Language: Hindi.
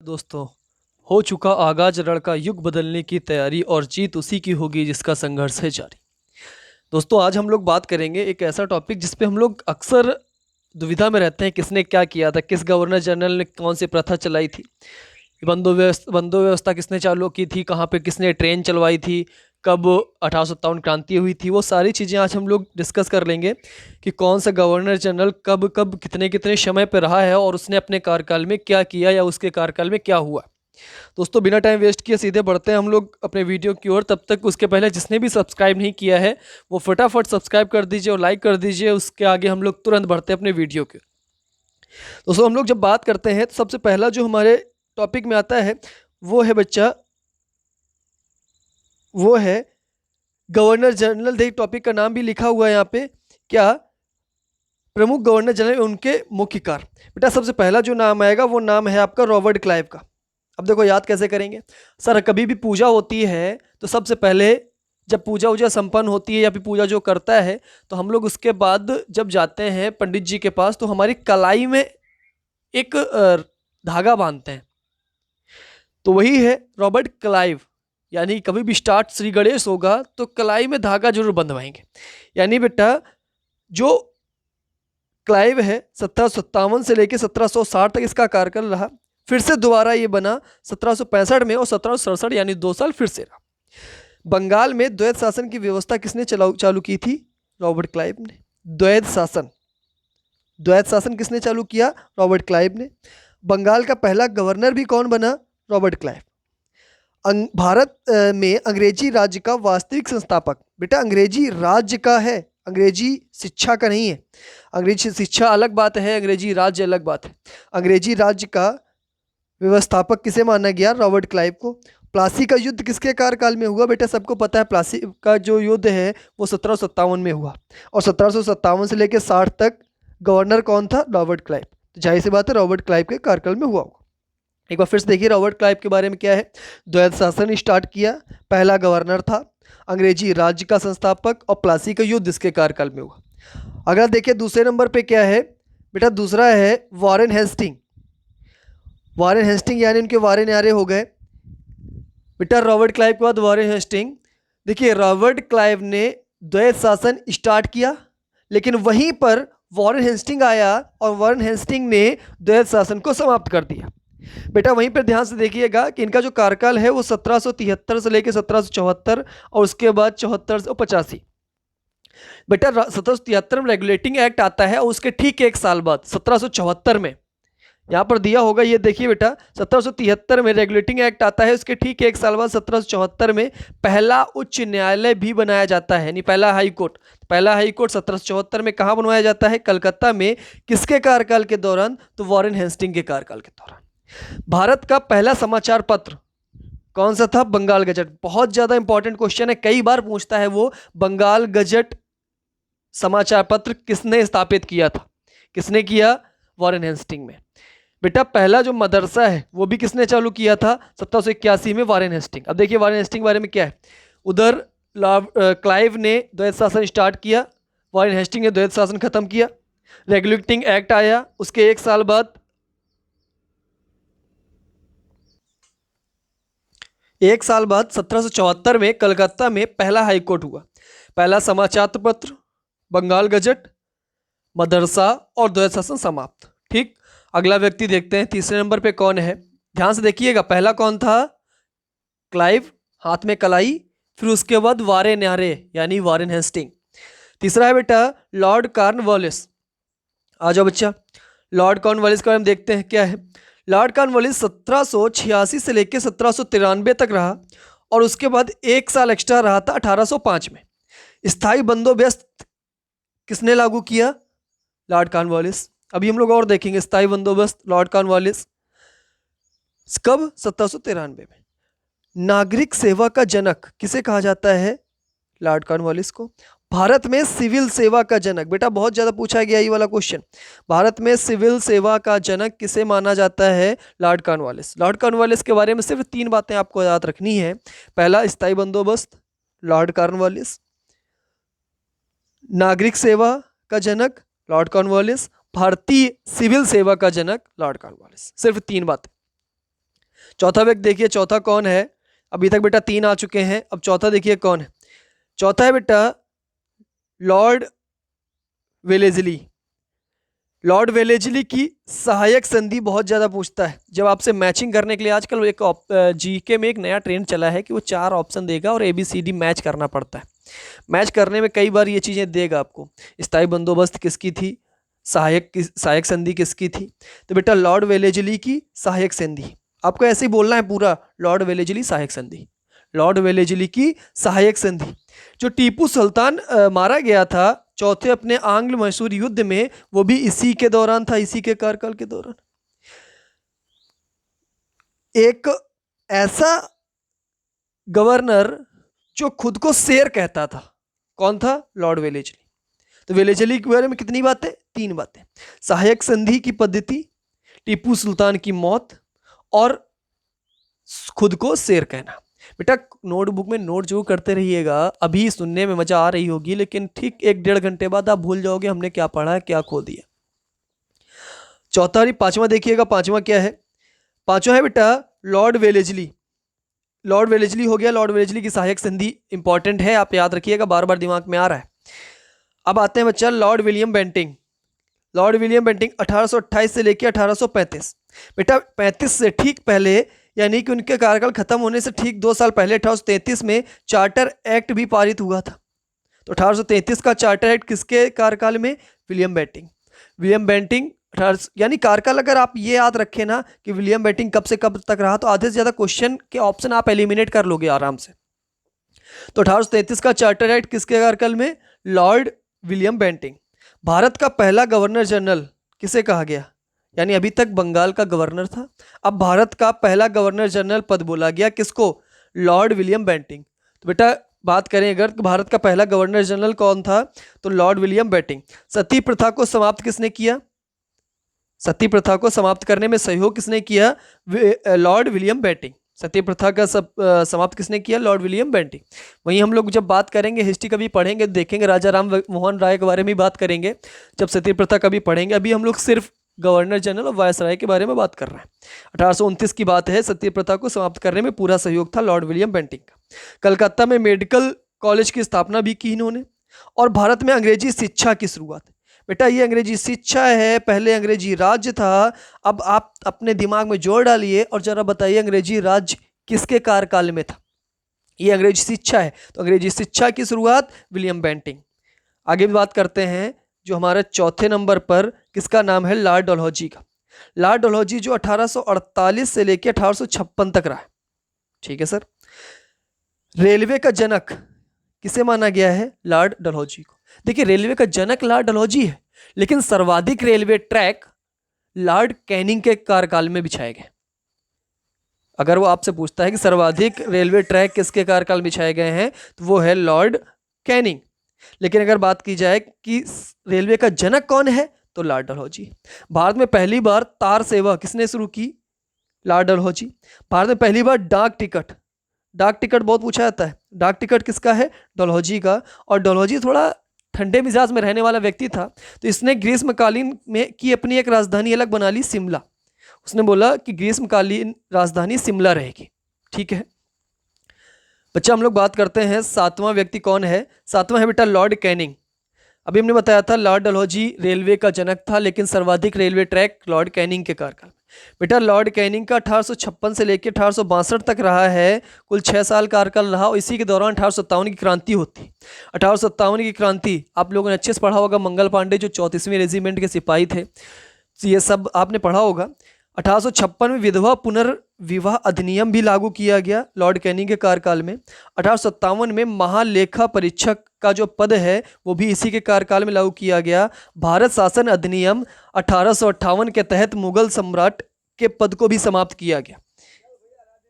दोस्तों, हो चुका आगाज लड़का युग बदलने की तैयारी और जीत उसी की होगी जिसका संघर्ष है जारी। दोस्तों, आज हम लोग बात करेंगे एक ऐसा टॉपिक जिस पे हम लोग अक्सर दुविधा में रहते हैं, किसने क्या किया था, किस गवर्नर जनरल ने कौन सी प्रथा चलाई थी, बंदो व्यवस्था किसने चालू की थी, कहाँ पे किसने ट्रेन चलवाई थी, कब 1857 क्रांति हुई थी। वो सारी चीज़ें आज हम लोग डिस्कस कर लेंगे कि कौन सा गवर्नर जनरल कब कब कितने कितने समय पर रहा है और उसने अपने कार्यकाल में क्या किया या उसके कार्यकाल में क्या हुआ। दोस्तों, बिना टाइम वेस्ट किए सीधे बढ़ते हैं हम लोग अपने वीडियो की ओर। तब तक उसके पहले जिसने भी सब्सक्राइब नहीं किया है वो फटाफट सब्सक्राइब कर दीजिए और लाइक कर दीजिए। उसके आगे हम लोग तुरंत बढ़ते हैं अपने वीडियो के। दोस्तों, हम लोग जब बात करते हैं तो सबसे पहला जो हमारे टॉपिक में आता है वो है बच्चा, वो है गवर्नर जनरल। देखिए, टॉपिक का नाम भी लिखा हुआ है यहाँ पे, क्या, प्रमुख गवर्नर जनरल उनके मुख्य कार्य। बेटा, सबसे पहला जो नाम आएगा वो नाम है आपका रॉबर्ट क्लाइव का। अब देखो, याद कैसे करेंगे सर? कभी भी पूजा होती है तो सबसे पहले जब पूजा वूजा संपन्न होती है या फिर पूजा जो करता है तो हम लोग उसके बाद जब जाते हैं पंडित जी के पास तो हमारी कलाई में एक धागा बांधते हैं, तो वही है रॉबर्ट क्लाइव। यानी कभी भी स्टार्ट श्री गणेश होगा तो कलाई में धागा जरूर बंधवाएंगे। यानी बेटा, जो क्लाइव है 1757 से लेकर 1760 तक इसका कार्यकाल रहा। फिर से दोबारा ये बना 1765 में और 1767 यानी 2 साल फिर से रहा। बंगाल में द्वैध शासन की व्यवस्था किसने चालू की थी? रॉबर्ट क्लाइव ने। द्वैध शासन किसने चालू किया? रॉबर्ट क्लाइव ने। बंगाल का पहला गवर्नर भी कौन बना? Robert Clive. भारत में अंग्रेजी राज्य का वास्तविक संस्थापक, बेटा अंग्रेजी राज्य का है, अंग्रेजी शिक्षा का नहीं है। अंग्रेजी शिक्षा अलग बात है, अंग्रेजी राज्य अलग बात है। अंग्रेजी राज्य का व्यवस्थापक किसे माना गया? रॉबर्ट क्लाइव को। प्लासी का युद्ध किसके कार्यकाल में हुआ? बेटा सबको पता है, प्लासी का जो युद्ध है वो 1757 में हुआ और 1757 से लेकर 60 तक गवर्नर कौन था? Robert Clive. तो जाहिर सी बात है रॉबर्ट क्लाइव के कार्यकाल में हुआ होगा। एक बार फिर से देखिए रॉबर्ट क्लाइव के बारे में क्या है। द्वैध शासन स्टार्ट किया, पहला गवर्नर था, अंग्रेजी राज्य का संस्थापक और प्लासी का युद्ध इसके कार्यकाल में हुआ। अगर देखिए दूसरे नंबर पे क्या है बेटा, दूसरा है वॉरेन हेस्टिंग। वॉरेन हेस्टिंग यानी उनके वारे न्यारे हो गए बेटा। रॉबर्ट क्लाइव के बाद वॉरेन हेस्टिंग। देखिए, रॉबर्ट क्लाइव ने द्वैध शासन स्टार्ट किया, लेकिन वहीं पर वॉरेन हेस्टिंग आया और वॉरेन हेस्टिंग ने द्वैध शासन को समाप्त कर दिया। बेटा वहीं पर ध्यान से देखिएगा कि इनका जो कार्यकाल है वो 1773 से लेकर 1774 और उसके बाद 74 से 85। बेटा 1773 में रेगुलेटिंग एक्ट आता है और उसके ठीक एक साल बाद 1774 में, यहाँ पर दिया होगा, ये देखिए बेटा, 1773 में रेगुलेटिंग एक्ट आता है, उसके ठीक एक साल बाद 1774 में पहला उच्च न्यायालय भी बनाया जाता है, यानी पहला हाई कोर्ट। पहला हाई कोर्ट 1774 में कहाँ बनवाया जाता है? कलकत्ता में। किसके कार्यकाल के दौरान? तो वॉरेन हेस्टिंग के कार्यकाल के दौरान। भारत का पहला समाचार पत्र कौन सा था? बंगाल गजट। बहुत ज्यादा इंपॉर्टेंट क्वेश्चन है, कई बार पूछता है वो। बंगाल गजट समाचार पत्र किसने स्थापित किया था? किसने किया? वॉरेन हेस्टिंग में। बेटा पहला जो मदरसा है वो भी किसने चालू किया था? 1781 में वॉरेन हेस्टिंग। अब देखिए वॉरेन हेस्टिंग बारे में क्या है। उधर क्लाइव ने द्वैध शासन स्टार्ट किया, वॉरेन हेस्टिंग ने द्वैध शासन खत्म किया। रेगुलेटिंग एक्ट आया, उसके एक साल बाद, एक साल बाद 1774 में कलकत्ता में पहला हाई कोर्ट हुआ। पहला समाचार पत्र, बंगाल गजट, मदरसा और द्वैध शासन समाप्त। ठीक, अगला व्यक्ति देखते हैं तीसरे नंबर पे कौन है। ध्यान से देखिएगा, पहला कौन था? क्लाइव, हाथ में कलाई। फिर उसके बाद वारे न्यारे यानी वॉरेन हेस्टिंग। तीसरा है बेटा लॉर्ड कॉर्नवालिस। आ जाओ बच्चा, लॉर्ड कॉर्नवालिस के बारे में देखते हैं क्या है। लॉर्ड कॉर्नवालिस 1786 से लेकर 1793 तक रहा और उसके बाद एक साल एक्स्ट्रा रहा था 1805 में। स्थायी बंदोबस्त किसने लागू किया? Lord Cornwallis. अभी हम लोग और देखेंगे स्थायी बंदोबस्त लॉर्ड कॉर्नवालिस कब? 1793 में। नागरिक सेवा का जनक किसे कहा जाता है? लॉर्ड कॉर्नवालिस को। भारत में सिविल सेवा का जनक, बेटा बहुत ज्यादा पूछा गया ये वाला क्वेश्चन। भारत में सिविल सेवा का जनक किसे माना जाता है? Lord Cornwallis. लॉर्ड कॉर्नवालिस के बारे में सिर्फ 3 बातें आपको याद रखनी है। पहला स्थायी बंदोबस्त लॉर्ड कॉर्नवालिस, नागरिक सेवा का जनक लॉर्ड कॉर्नवालिस, भारतीय सिविल सेवा का जनक लॉर्ड कॉर्नवालिस। सिर्फ 3 बातें। चौथा व्यक्ति देखिए, चौथा कौन है? अभी तक बेटा 3 आ चुके हैं, अब चौथा देखिए कौन है। चौथा है बेटा लॉर्ड वेलेजली। लॉर्ड वेलेजली की सहायक संधि बहुत ज़्यादा पूछता है। जब आपसे मैचिंग करने के लिए आजकल एक जीके में एक नया ट्रेंड चला है कि वो 4 ऑप्शन देगा और ABCD मैच करना पड़ता है। मैच करने में कई बार ये चीज़ें देगा आपको। स्थायी बंदोबस्त किसकी थी, सहायक संधि किसकी थी? तो बेटा लॉर्ड वेलेजली की सहायक संधि। आपको ऐसे ही बोलना है पूरा, लॉर्ड वेलेजली सहायक संधि, लॉर्ड वेलेजली की सहायक संधि। जो टीपू सुल्तान मारा गया था चौथे अपने आंग्ल मैसूर युद्ध में, वो भी इसी के दौरान था, इसी के कार्यकाल के दौरान। एक ऐसा गवर्नर जो खुद को शेर कहता था, कौन था? Lord Wellesley. तो वेलेजली के बारे में कितनी बातें? 3 बातें। सहायक संधि की पद्धति, टीपू सुल्तान की मौत, और खुद को शेर कहना। बेटा नोटबुक में नोट जो करते रहिएगा, अभी सुनने में मजा आ रही होगी, लेकिन ठीक 1-1.5 घंटे बाद आप भूल जाओगे हमने क्या पढ़ा है, क्या खो दिया। चौथा और 5वां देखिएगा, 5वां क्या है? 5वां है बेटा लॉर्ड वेलेजली। लॉर्ड वेलेजली हो गया, लॉर्ड वेलेजली की सहायक संधि इंपॉर्टेंट है, आप याद रखिएगा, बार बार दिमाग में आ रहा है। अब आते हैं बच्चा Lord William Bentinck. Lord William Bentinck 1828 से लेकर 1835। बेटा 35 से ठीक पहले, यानी कि उनके कार्यकाल खत्म होने से ठीक 2 साल पहले 1833 में चार्टर एक्ट भी पारित हुआ था। तो 1833 का चार्टर एक्ट किसके कार्यकाल में? William Bentinck. विलियम बेंटिंग यानी कार्यकाल अगर आप ये याद रखें ना कि विलियम बेंटिंग कब से कब तक रहा, तो आधे से ज्यादा क्वेश्चन के ऑप्शन आप एलिमिनेट कर लोगे आराम से। तो 1833 का चार्टर एक्ट किसके कार्यकाल में? Lord William Bentinck. भारत का पहला गवर्नर जनरल किसे कहा गया? यानी अभी तक बंगाल का गवर्नर था, अब भारत का पहला गवर्नर जनरल पद बोला गया किसको? Lord William Bentinck. तो बेटा बात करें अगर भारत का पहला गवर्नर जनरल कौन था, तो लॉर्ड विलियम बेंटिंग। सती प्रथा को समाप्त किसने किया? सती प्रथा को समाप्त करने में सहयोग किसने किया? Lord William Bentinck. सती प्रथा का समाप्त किसने किया? Lord William Bentinck. वहीं हम लोग जब बात करेंगे, हिस्ट्री कभी पढ़ेंगे, देखेंगे राजा राम मोहन राय के बारे में बात करेंगे जब सती प्रथा कभी पढ़ेंगे। अभी हम लोग सिर्फ गवर्नर जनरल और वायसराय के बारे में बात कर रहे हैं। 1829 की बात है, सती प्रथा को समाप्त करने में पूरा सहयोग था लॉर्ड विलियम बेंटिंग का। कलकत्ता में मेडिकल कॉलेज की स्थापना भी की इन्होंने। और भारत में अंग्रेजी शिक्षा की शुरुआत। बेटा ये अंग्रेजी शिक्षा है, पहले अंग्रेजी राज्य था। अब आप अपने दिमाग में जोड़ डालिए और जरा बताइए अंग्रेजी राज्य किसके कार्यकाल में था? ये अंग्रेजी शिक्षा है, तो अंग्रेजी शिक्षा की शुरुआत विलियम बेंटिंग। आगे भी बात करते हैं, जो हमारे चौथे नंबर पर किसका नाम है? लॉर्ड डलहौजी का। लॉर्ड डलहौजी जो 1848 से लेकर 1856 तक रहा है। ठीक है सर। रेलवे का जनक किसे माना गया है? लॉर्ड डलहौजी को। देखिए रेलवे का जनक लॉर्ड डलहौजी है, लेकिन सर्वाधिक रेलवे ट्रैक लॉर्ड कैनिंग के कार्यकाल में बिछाए गए। अगर वो आपसे पूछता है कि सर्वाधिक रेलवे ट्रैक किसके कार्यकाल में बिछाए गए हैं, तो वो है लॉर्ड कैनिंग। लेकिन अगर बात की जाए कि रेलवे का जनक कौन है, तो लॉर्ड डलहौजी। भारत में पहली बार तार सेवा किसने शुरू की? लॉर्ड डलहौजी। भारत में पहली बार डाक टिकट बहुत पूछा जाता है, डाक टिकट किसका है? डलहौजी का। और डलहौजी थोड़ा ठंडे मिजाज में रहने वाला व्यक्ति था, तो इसने ग्रीष्मकालीन में की अपनी एक राजधानी अलग बना ली, शिमला। उसने बोला कि ग्रीष्मकालीन राजधानी शिमला रहेगी। ठीक है बच्चा, हम लोग बात करते हैं 7वां व्यक्ति कौन है? 7वां है बेटा लॉर्ड कैनिंग। अभी हमने बताया था लॉर्ड डलहौजी रेलवे का जनक था, लेकिन सर्वाधिक रेलवे ट्रैक लॉर्ड कैनिंग के कार्यकाल में। बेटा लॉर्ड कैनिंग का 1856 से लेकर 1862 तक रहा है, कुल 6 साल कार्यकाल रहा। और इसी के दौरान 1857 की क्रांति होती। 1857 की क्रांति आप लोगों ने अच्छे से पढ़ा होगा, मंगल पांडे जो 34वीं रेजिमेंट के सिपाही थे, ये सब आपने पढ़ा होगा। 1856 में विधवा पुनर्विवाह अधिनियम भी लागू किया गया लॉर्ड कैनिंग के कार्यकाल में। 1857 में महालेखा परीक्षक का जो पद है वो भी इसी के कार्यकाल में लागू किया गया। भारत शासन अधिनियम 1858 के तहत मुगल सम्राट के पद को भी समाप्त किया गया।